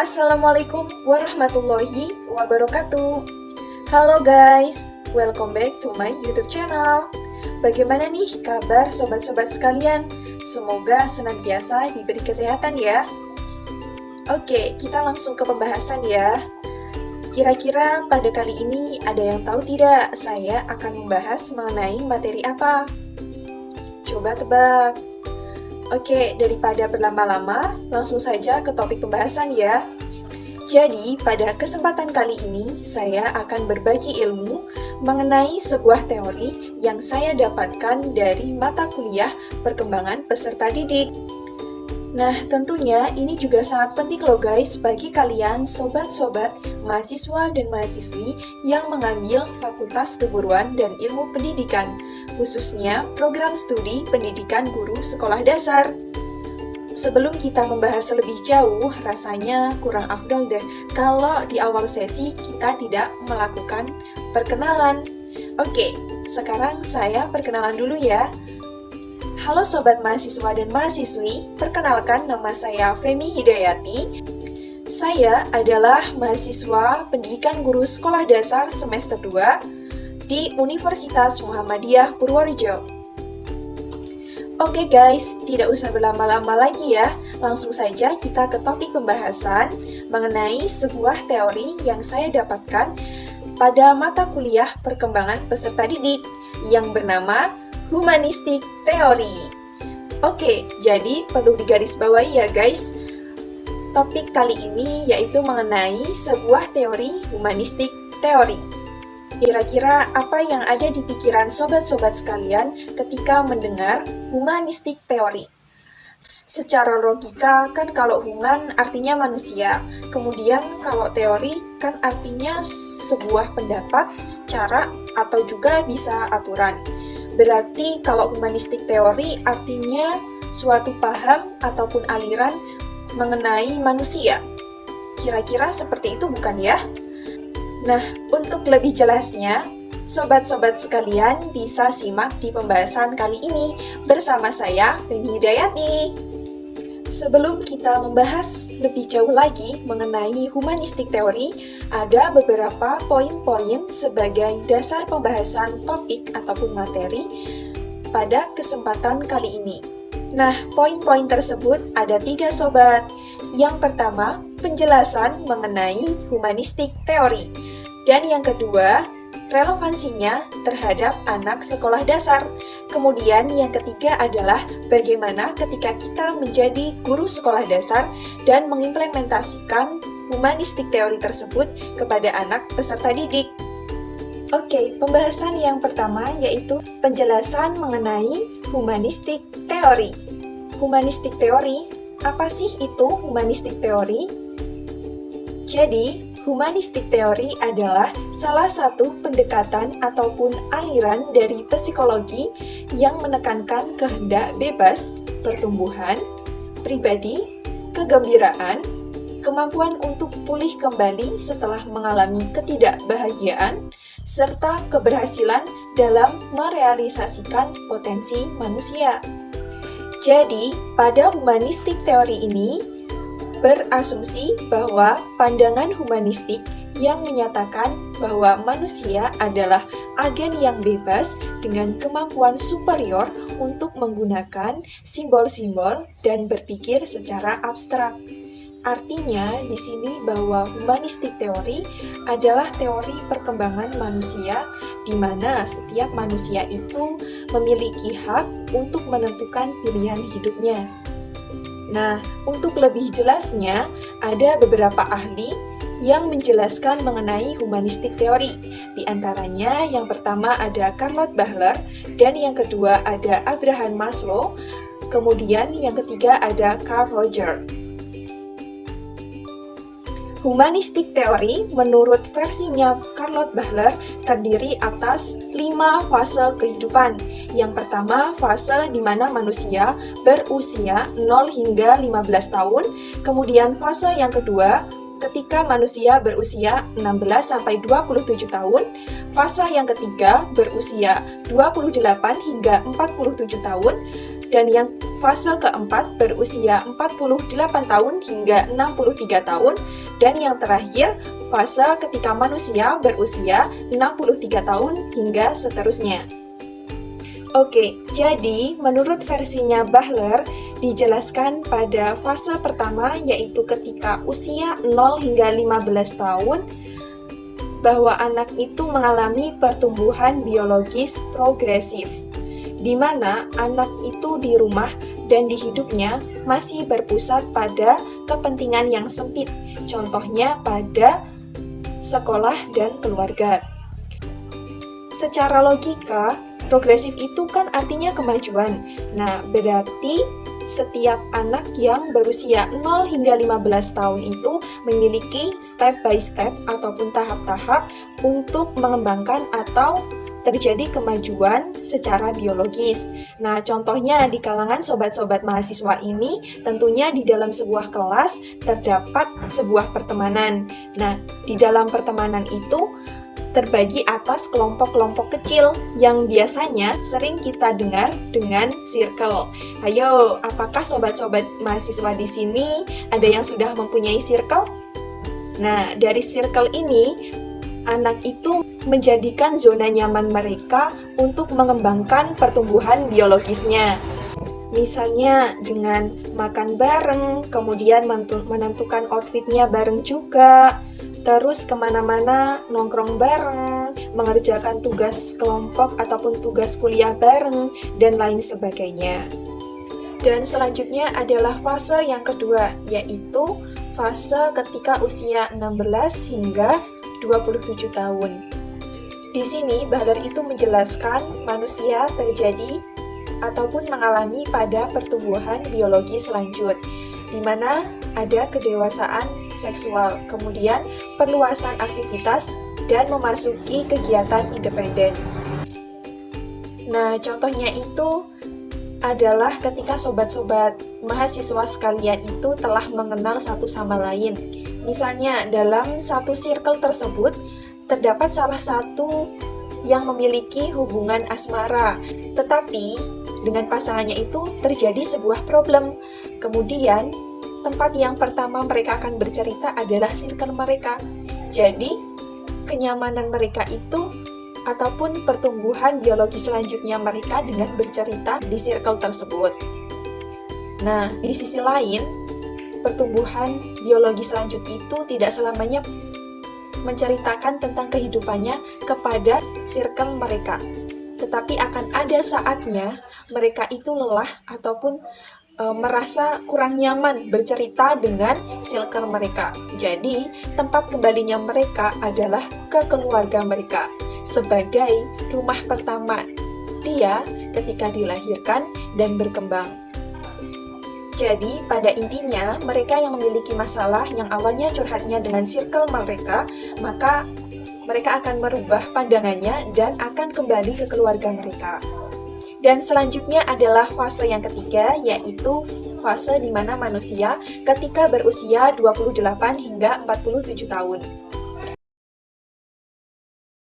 Assalamualaikum warahmatullahi wabarakatuh. Halo guys, welcome back to my YouTube channel. Bagaimana nih kabar sobat-sobat sekalian? Semoga senantiasa diberi kesehatan ya. Oke, kita langsung ke pembahasan ya. Kira-kira pada kali ini ada yang tahu tidak saya akan membahas mengenai materi apa? Coba tebak. Oke, daripada berlama-lama, langsung saja ke topik pembahasan ya. Jadi, pada kesempatan kali ini, saya akan berbagi ilmu mengenai sebuah teori yang saya dapatkan dari mata kuliah perkembangan peserta didik. Nah, tentunya ini juga sangat penting loh guys bagi kalian sobat-sobat, mahasiswa dan mahasiswi yang mengambil Fakultas Keguruan dan Ilmu Pendidikan, khususnya program studi pendidikan guru sekolah dasar. Sebelum kita membahas lebih jauh, rasanya kurang afdol deh kalau di awal sesi kita tidak melakukan perkenalan. Oke, sekarang saya perkenalan dulu ya. Halo sobat mahasiswa dan mahasiswi, perkenalkan nama saya Femi Hidayati. Saya adalah mahasiswa pendidikan guru sekolah dasar semester 2 di Universitas Muhammadiyah Purworejo. Oke guys, tidak usah berlama-lama lagi ya, langsung saja kita ke topik pembahasan mengenai sebuah teori yang saya dapatkan pada mata kuliah perkembangan peserta didik yang bernama Humanistik Teori. Oke, jadi perlu digarisbawahi ya guys. Topik kali ini yaitu mengenai sebuah teori humanistik teori. Kira-kira apa yang ada di pikiran sobat-sobat sekalian ketika mendengar humanistik teori? Secara logika kan kalau human artinya manusia, kemudian kalau teori kan artinya sebuah pendapat, cara, atau juga bisa aturan. Berarti kalau humanistik teori artinya suatu paham ataupun aliran mengenai manusia. Kira-kira seperti itu bukan ya? Nah, untuk lebih jelasnya, sobat-sobat sekalian bisa simak di pembahasan kali ini bersama saya, Femi Hidayati. Sebelum kita membahas lebih jauh lagi mengenai humanistik teori, ada beberapa poin-poin sebagai dasar pembahasan topik ataupun materi pada kesempatan kali ini. Nah, poin-poin tersebut ada 3 sobat. Yang pertama, penjelasan mengenai humanistik teori. Dan yang kedua, relevansinya terhadap anak sekolah dasar. Kemudian yang ketiga adalah bagaimana ketika kita menjadi guru sekolah dasar dan mengimplementasikan humanistik teori tersebut kepada anak peserta didik. Oke, pembahasan yang pertama yaitu penjelasan mengenai humanistik teori. Humanistik teori, apa sih itu humanistik teori? Jadi, humanistik teori adalah salah satu pendekatan ataupun aliran dari psikologi yang menekankan kehendak bebas, pertumbuhan, pribadi, kegembiraan, kemampuan untuk pulih kembali setelah mengalami ketidakbahagiaan, serta keberhasilan dalam merealisasikan potensi manusia. Jadi, pada humanistik teori ini, berasumsi bahwa pandangan humanistik yang menyatakan bahwa manusia adalah agen yang bebas dengan kemampuan superior untuk menggunakan simbol-simbol dan berpikir secara abstrak. Artinya, di sini bahwa humanistik teori adalah teori perkembangan manusia di mana setiap manusia itu memiliki hak untuk menentukan pilihan hidupnya. Nah, untuk lebih jelasnya, ada beberapa ahli yang menjelaskan mengenai humanistik teori. Di antaranya, yang pertama ada Charlotte Bahler, dan yang kedua ada Abraham Maslow, kemudian yang ketiga ada Carl Rogers. Humanistik teori menurut versinya Charlotte Bahler terdiri atas 5 fase kehidupan. Yang pertama, fase di mana manusia berusia 0 hingga 15 tahun. Kemudian fase yang kedua, ketika manusia berusia 16 sampai 27 tahun. Fase yang ketiga berusia 28 hingga 47 tahun. Dan yang fase keempat berusia 48 tahun hingga 63 tahun. Dan yang terakhir, fase ketika manusia berusia 63 tahun hingga seterusnya. Oke, jadi menurut versinya Bahler, dijelaskan pada fase pertama yaitu ketika usia 0 hingga 15 tahun, bahwa anak itu mengalami pertumbuhan biologis progresif, di mana anak itu di rumah dan di hidupnya masih berpusat pada kepentingan yang sempit, contohnya pada sekolah dan keluarga. Secara logika, progresif itu kan artinya kemajuan. Nah, berarti setiap anak yang berusia 0 hingga 15 tahun itu memiliki step by step ataupun tahap-tahap untuk mengembangkan atau terjadi kemajuan secara biologis. Nah, contohnya di kalangan sobat-sobat mahasiswa ini, tentunya di dalam sebuah kelas terdapat sebuah pertemanan. Nah, di dalam pertemanan itu terbagi atas kelompok-kelompok kecil yang biasanya sering kita dengar dengan circle. Ayo, apakah sobat-sobat mahasiswa di sini ada yang sudah mempunyai circle? Nah, dari circle ini, anak itu menjadikan zona nyaman mereka untuk mengembangkan pertumbuhan biologisnya. Misalnya dengan makan bareng, kemudian menentukan outfitnya bareng juga, terus kemana-mana nongkrong bareng, mengerjakan tugas kelompok ataupun tugas kuliah bareng, dan lain sebagainya. Dan selanjutnya adalah fase yang kedua, yaitu fase ketika usia 16 hingga 27 tahun. Di sini Bahler itu menjelaskan manusia terjadi ataupun mengalami pada pertumbuhan biologis lanjut, di mana ada kedewasaan seksual, kemudian perluasan aktivitas, dan memasuki kegiatan independen. Nah, contohnya itu adalah ketika sobat-sobat mahasiswa sekalian itu telah mengenal satu sama lain. Misalnya, dalam satu circle tersebut, terdapat salah satu yang memiliki hubungan asmara, tetapi dengan pasangannya itu terjadi sebuah problem. Kemudian, tempat yang pertama mereka akan bercerita adalah circle mereka. Jadi, kenyamanan mereka itu ataupun pertumbuhan biologi selanjutnya mereka dengan bercerita di circle tersebut. Nah, di sisi lain, pertumbuhan biologi selanjut itu tidak selamanya menceritakan tentang kehidupannya kepada circle mereka, tetapi akan ada saatnya mereka itu lelah ataupun merasa kurang nyaman bercerita dengan circle mereka. Jadi, tempat kembalinya mereka adalah ke keluarga mereka sebagai rumah pertama dia ketika dilahirkan dan berkembang. Jadi, pada intinya, mereka yang memiliki masalah yang awalnya curhatnya dengan circle mereka, maka mereka akan merubah pandangannya dan akan kembali ke keluarga mereka. Dan selanjutnya adalah fase yang ketiga, yaitu fase di mana manusia ketika berusia 28 hingga 47 tahun.